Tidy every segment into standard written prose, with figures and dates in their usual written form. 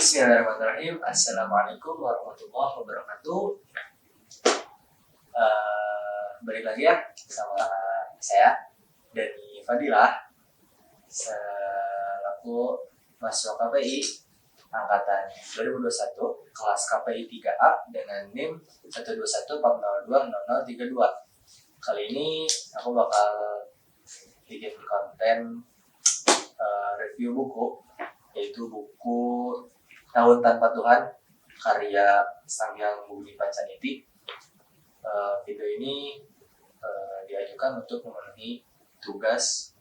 Bismillahirrahmanirrahim. Assalamualaikum warahmatullahi wabarakatuh. Balik lagi ya sama saya Dani Fadilah selaku mahasiswa KPI angkatan 2021 kelas KPI 3A dengan NIM 12140200032. Kali ini aku bakal bikin konten review buku, yaitu buku Tahun Tanpa Tuhan karya Sangyang Budi Pancaniti. Video ini diajukan untuk memenuhi tugas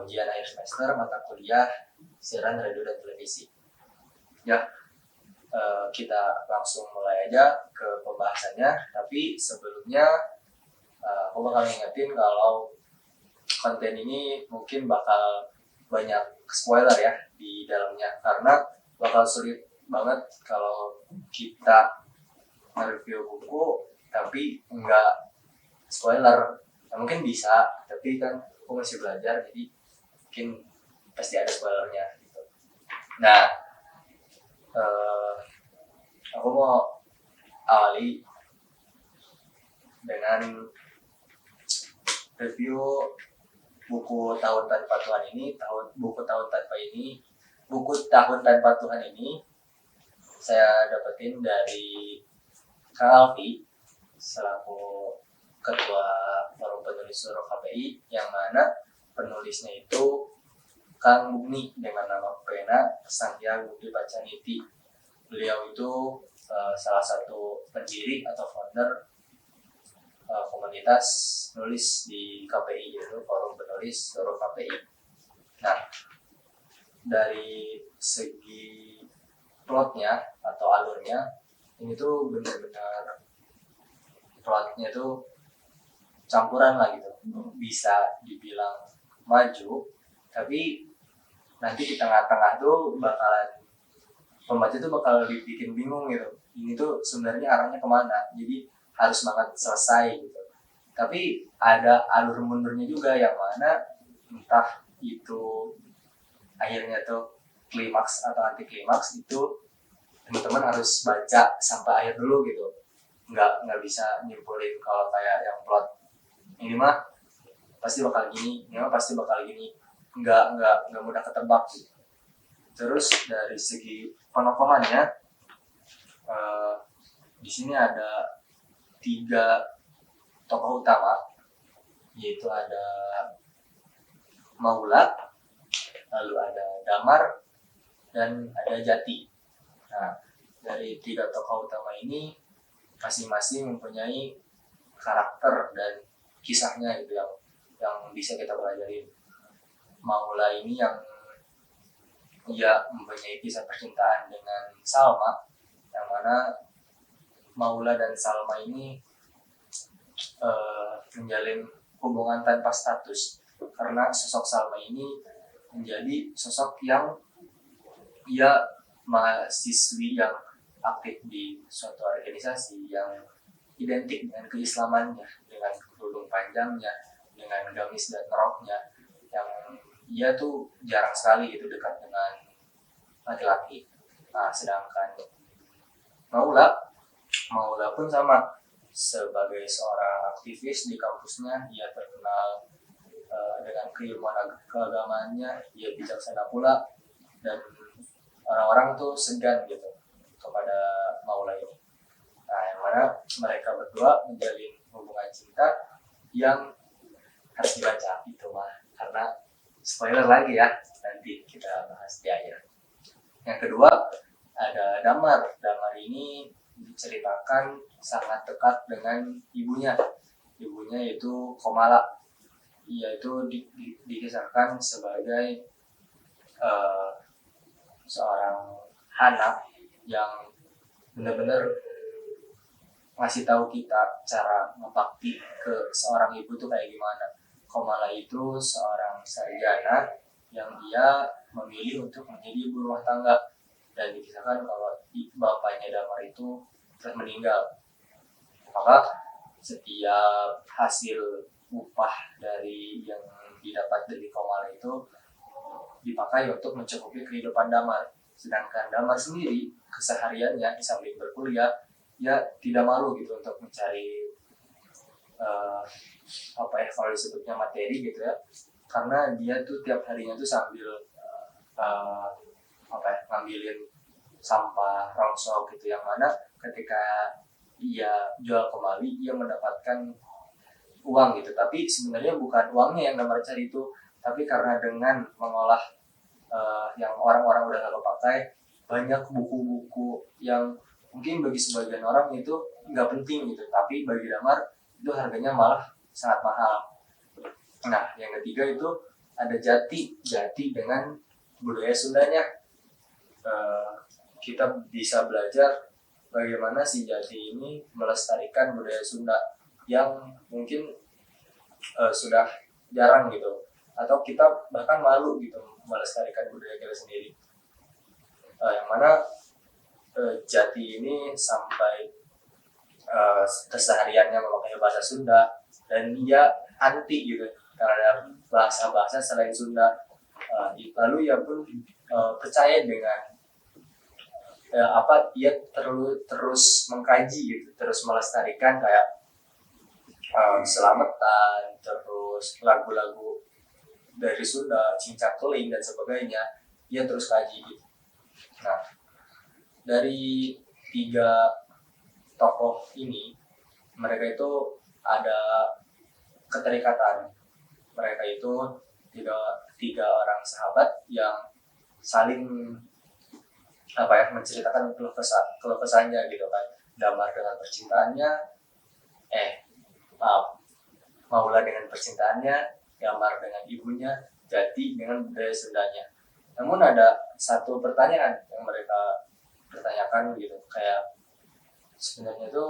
ujian akhir semester mata kuliah siaran radio dan televisi. Ya, kita langsung mulai aja ke pembahasannya. Tapi sebelumnya aku bakal ingetin kalau konten ini mungkin bakal banyak spoiler ya di dalamnya, karena bakal sulit banget kalau kita nge-review buku tapi enggak spoiler. Mungkin bisa, tapi kan aku masih belajar, jadi mungkin pasti ada spoilernya gitu. Nah, aku mau awali dengan review buku Tahun Tanpa Tuhan ini. Buku Tahun Tanpa Tuhan ini saya dapetin dari Kak Alfi selaku Ketua Forum Penulis Seluruh KPI, yang mana penulisnya itu Kang Bugni dengan nama pena Sangyang Budi Pancaniti. Beliau itu salah satu pendiri atau founder komunitas nulis di KPI, yaitu Forum Penulis Seluruh KPI. Nah, dari segi plotnya atau alurnya, ini tuh benar-benar plotnya tuh campuran lah gitu. Bisa dibilang maju, tapi nanti di tengah-tengah tuh pembaca tuh bakal dibikin bingung gitu. Ini tuh sebenarnya arahnya kemana, jadi harus banget selesai gitu. Tapi ada alur mundurnya juga, yang mana entah itu akhirnya tuh klimaks atau anti klimaks, itu teman-teman harus baca sampai akhir dulu gitu. Nggak bisa nyimpulin kalau kayak yang plot ini mah pasti bakal gini, ini mah pasti bakal gini. Nggak mudah ketebak gitu. Terus dari segi penokohannya, di sini ada 3 tokoh utama, yaitu ada Maula, lalu ada Damar, dan ada Jati. Nah, dari 3 tokoh utama ini masing-masing mempunyai karakter dan kisahnya gitu yang bisa kita pelajari. Maula ini yang ia mempunyai kisah percintaan dengan Salma, yang mana Maula dan Salma ini menjalin hubungan tanpa status, karena sosok Salma ini menjadi sosok yang ia mahasiswi yang aktif di suatu organisasi yang identik dengan keislamannya, dengan kerudung panjangnya, dengan gamis dan roknya, yang ia tuh jarang sekali gitu dekat dengan laki-laki. Nah, sedangkan Maula pun sama, sebagai seorang aktivis di kampusnya, ia terkenal dengan keilmuan keagamaannya, ia bijaksana pula, dan orang-orang tuh segan gitu kepada Maula ini. Nah, yang mana mereka berdua menjalin hubungan cinta yang harus dibaca itu mah, karena spoiler lagi ya, nanti kita bahas di akhir. Yang kedua ada Damar. Damar ini diceritakan sangat dekat dengan ibunya yaitu Komala. Ia itu dikisahkan sebagai seorang anak yang benar-benar ngasih tahu kita cara membakti ke seorang ibu tuh kayak gimana. Komala itu seorang sarjana yang dia memilih untuk menjadi ibu rumah tangga, dan dikisahkan kalau bapaknya Damar itu telah meninggal. Maka setiap hasil upah dari yang didapat dari Komala itu dipakai untuk mencukupi kehidupan Damar. Sedangkan Damar sendiri kesehariannya di samping berkuliah ya tidak malu gitu untuk mencari kalau disebutnya materi gitu ya, karena dia tuh tiap harinya tuh sambil uh, ngambilin sampah rongsok gitu, yang mana ketika ia jual kembali ia mendapatkan uang gitu, tapi sebenarnya bukan uangnya yang Damar cari itu, tapi karena dengan mengolah yang orang-orang udah gak kepakai, banyak buku-buku yang mungkin bagi sebagian orang itu nggak penting gitu, tapi bagi Damar itu harganya malah sangat mahal. Nah, yang ketiga itu ada jati dengan budaya Sundanya. Kita bisa belajar bagaimana si Jati ini melestarikan budaya Sunda yang mungkin sudah jarang gitu, atau kita bahkan malu gitu melestarikan budaya kita sendiri. Yang mana Jati ini sampai kesehariannya memakai bahasa Sunda, dan dia anti gitu terhadap bahasa-bahasa selain Sunda. Lalu ia pun percaya dengan ia terus mengkaji gitu, terus melestarikan kayak selamatan, terus lagu-lagu dari Sunda, cincak keling dan sebagainya, ia terus kaji gitu. Nah, dari 3 tokoh ini, mereka itu ada keterikatan. Mereka itu tiga orang sahabat yang saling menceritakan keluh kesahnya gitu kan. Damar dengan percintaannya, Maula dengan percintaannya, Damar dengan ibunya, Jati dengan budaya Sundanya. Namun ada satu pertanyaan yang mereka pertanyakan gitu, kayak sebenarnya itu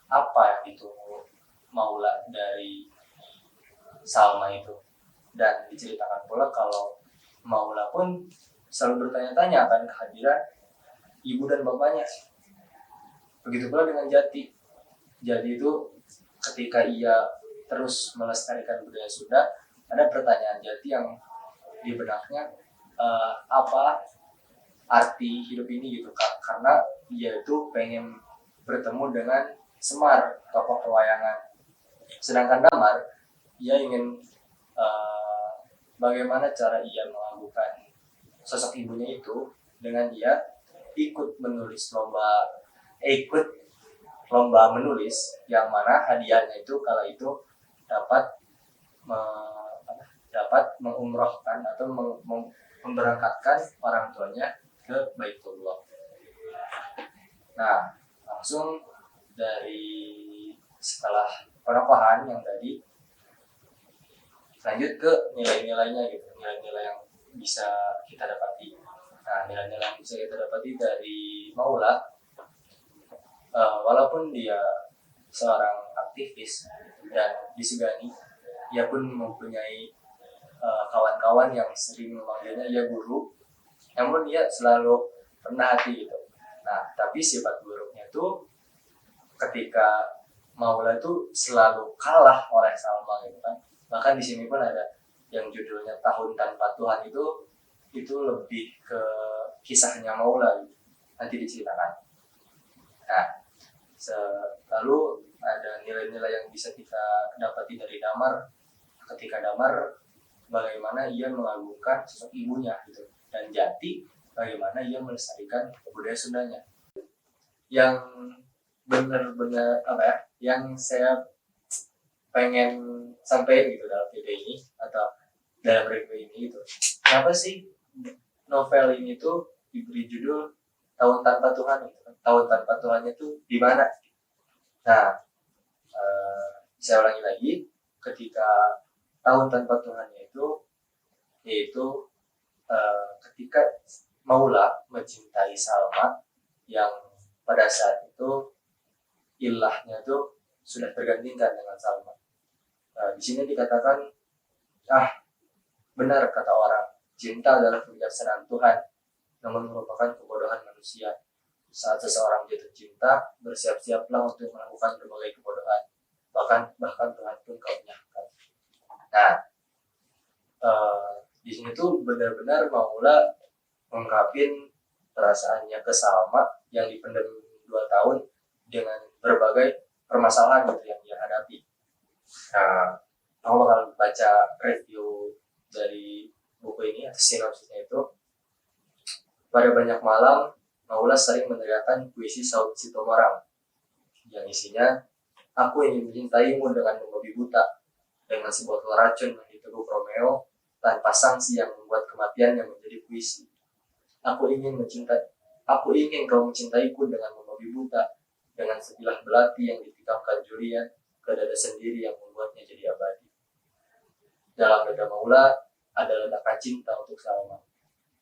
apa yang ditunggu Maula dari Salma itu. Dan diceritakan pula kalau Maula pun selalu bertanya-tanya akan kehadiran ibu dan bapaknya. Begitu pula dengan Jati. Jadi itu ketika ia terus melestarikan budaya Sunda, ada pertanyaan Jati yang di benaknya, apa arti hidup ini gitu, karena dia itu pengen bertemu dengan Semar, tokoh pewayangan. Sedangkan Damar, ia ingin bagaimana cara ia mengagumkan sosok ibunya itu dengan dia ikut lomba menulis, yang mana hadiahnya itu kala itu dapat mengumrohkan atau memberangkatkan orang tuanya ke Baitullah. Nah, langsung dari setelah penokohan yang tadi, lanjut ke nilai-nilainya gitu, nilai-nilai yang bisa kita dapati. Nah, nilai-nilai yang bisa kita dapati dari Maula, walaupun dia seorang aktivis dan disegani, ia pun mempunyai kawan-kawan yang sering memanggilnya ya guru, namun dia selalu rendah hati gitu. Nah, tapi sifat buruknya itu ketika Maula itu selalu kalah oleh Salma gitu kan. Bahkan di sini pun ada yang judulnya Tahun Tanpa Tuhan, itu lebih ke kisahnya Maula gitu. Nanti diceritakan. Nah, lalu ada nilai-nilai yang bisa kita dapati dari Damar. Ketika Damar, bagaimana ia mengagungkan sosok ibunya gitu, dan Jati bagaimana ia melestarikan budaya Sundanya. Yang benar-benar yang saya pengen sampaikan gitu dalam video ini atau dalam review ini gitu, kenapa sih novel ini tuh diberi judul Tahun Tanpa Tuhan gitu. Tahun Tanpa Tuhan itu di mana? Nah, saya ulangi lagi, ketika Tahun Tanpa Tuhan itu yaitu ketika Maula mencintai Salma yang pada saat itu ilahnya tuh sudah tergantikan dengan Salma. Di sini dikatakan, benar kata orang, cinta adalah kebijaksanaan Tuhan, namun merupakan kebodohan manusia. Saat seseorang jatuh cinta, bersiap-siaplah untuk melakukan berbagai kebodohan. Bahkan Tuhan pun kau nyahkan. Nah, di sini tuh benar-benar Maula mengungkapin perasaannya ke Salma yang dipendam 2 tahun dengan berbagai permasalahan gitu yang dia hadapi. Nah, aku bakal baca review dari buku ini atau sinopsisnya itu. Pada banyak malam, Maula sering meneriakkan puisi Saud Sitomorang yang isinya, aku ingin mencintaimu dengan membabi buta, dengan sebotol racun yang diteguk Romeo, tanpa sanksi yang membuat kematiannya menjadi puisi. Aku ingin kau mencintaiku dengan membabi buta, dengan sebilah belati yang ditikamkan Julian ke dada sendiri yang membuatnya jadi abadi. Dalam dada Maula ada ledakan cinta untuk Salma.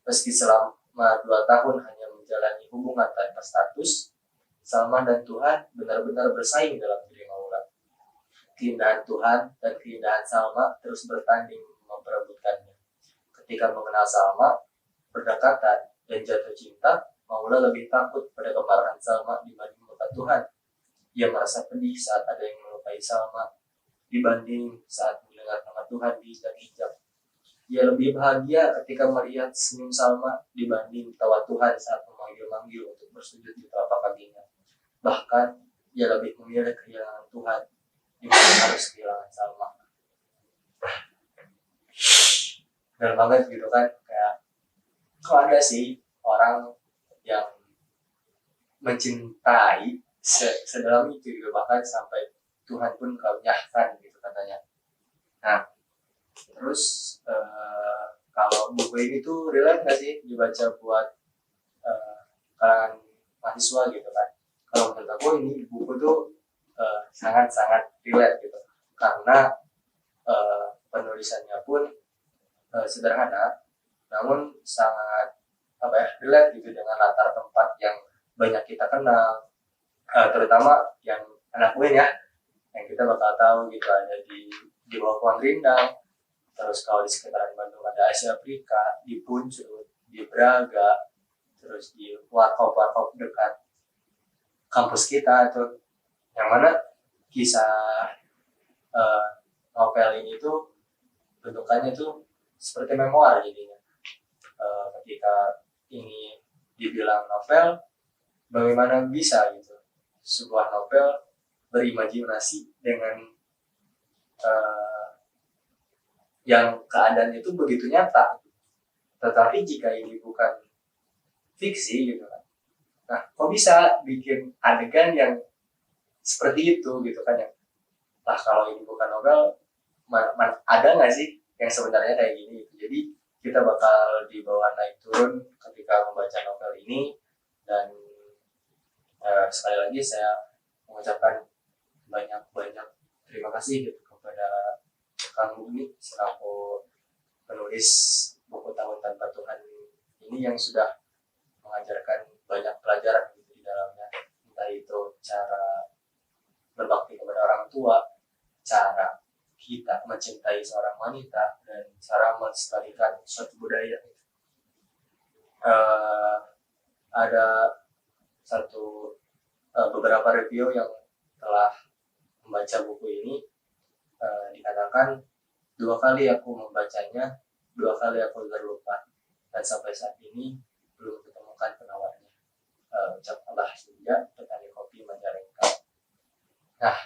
Meski selama 2 tahun hanya menjalani hubungan tanpa status, Salma dan Tuhan benar-benar bersaing dalam diri Maula. Keindahan Tuhan dan keindahan Salma terus bertanding memperebutkannya. Ketika mengenal Salma, berdekatan, dan jatuh cinta, Maula lebih takut pada kemarahan Salma dibanding murka Tuhan. Ia merasa pedih saat ada yang melukai Salma dibanding saat mendengar nama Tuhan diinjak-injak. Ia lebih bahagia ketika melihat senyum Salma dibanding tawa Tuhan saat memanggil-manggil untuk bersujud di telapak kakinya. Bahkan, ia lebih memilih kehilangan Tuhan dibanding harus kehilangan Salma. Benar banget gitu kan, kayak kok ada sih orang yang mencintai sedalam itu gitu, bahkan sampai Tuhan pun kau nyahkan gitu katanya. Nah, terus kalau buku ini tuh relate nggak sih dibaca buat kalangan mahasiswa gitu kan? Kalau menurut aku ini buku tuh sangat-sangat relate gitu, karena penulisannya pun sederhana, namun sangat relate gitu dengan latar tempat yang banyak kita kenal, terutama yang anak UIN ya, yang kita bakal tahu gitu ada di bawah pohon rindang. Terus kalau di sekitaran Bandung ada Asia Afrika, di Puncul, di Braga, terus di warkop-warkop dekat kampus kita itu, yang mana kisah novel ini tuh bentukannya tuh seperti memoir jadinya. Ketika ini dibilang novel, bagaimana bisa gitu sebuah novel berimajinasi dengan yang keadaan itu begitu nyata. Tetapi jika ini bukan fiksi gitu kan, nah kok bisa bikin adegan yang seperti itu gitu kan ya. Nah kalau ini bukan novel, ada nggak sih yang sebenarnya kayak gini gitu. Jadi kita bakal dibawa naik turun ketika membaca novel ini. Dan sekali lagi saya mengucapkan banyak-banyak terima kasih gitu kepada Kang Bumi selaku penulis buku Tahun Tanpa Tuhan ini yang sudah mengajarkan banyak pelajaran gitu di dalamnya, entah itu cara berbakti kepada orang tua, cara kita mencintai seorang wanita, dan cara melestarikan suatu budaya. Ada beberapa review yang telah membaca buku ini, dikatakan 2 kali aku membacanya, 2 kali aku terlupa, dan sampai saat ini belum ditemukan penawarnya. Ucap Allah Surya, petani kopi Majalengka. Nah,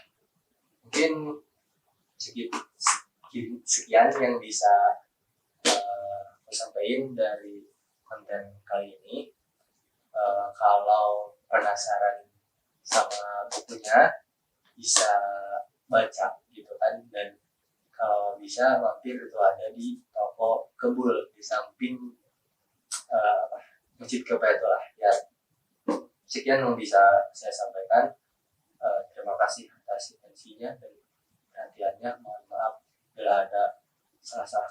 mungkin sekian yang bisa aku sampaikan dari konten kali ini. Kalau penasaran sama bukunya, bisa baca gitu kan, dan kalau bisa mampir itu ada di toko Kebul di samping Masjid Kepetulah ya. Sekian yang bisa saya sampaikan. Terima kasih atas atensinya dan perhatiannya. Mohon maaf bila ada salah-salah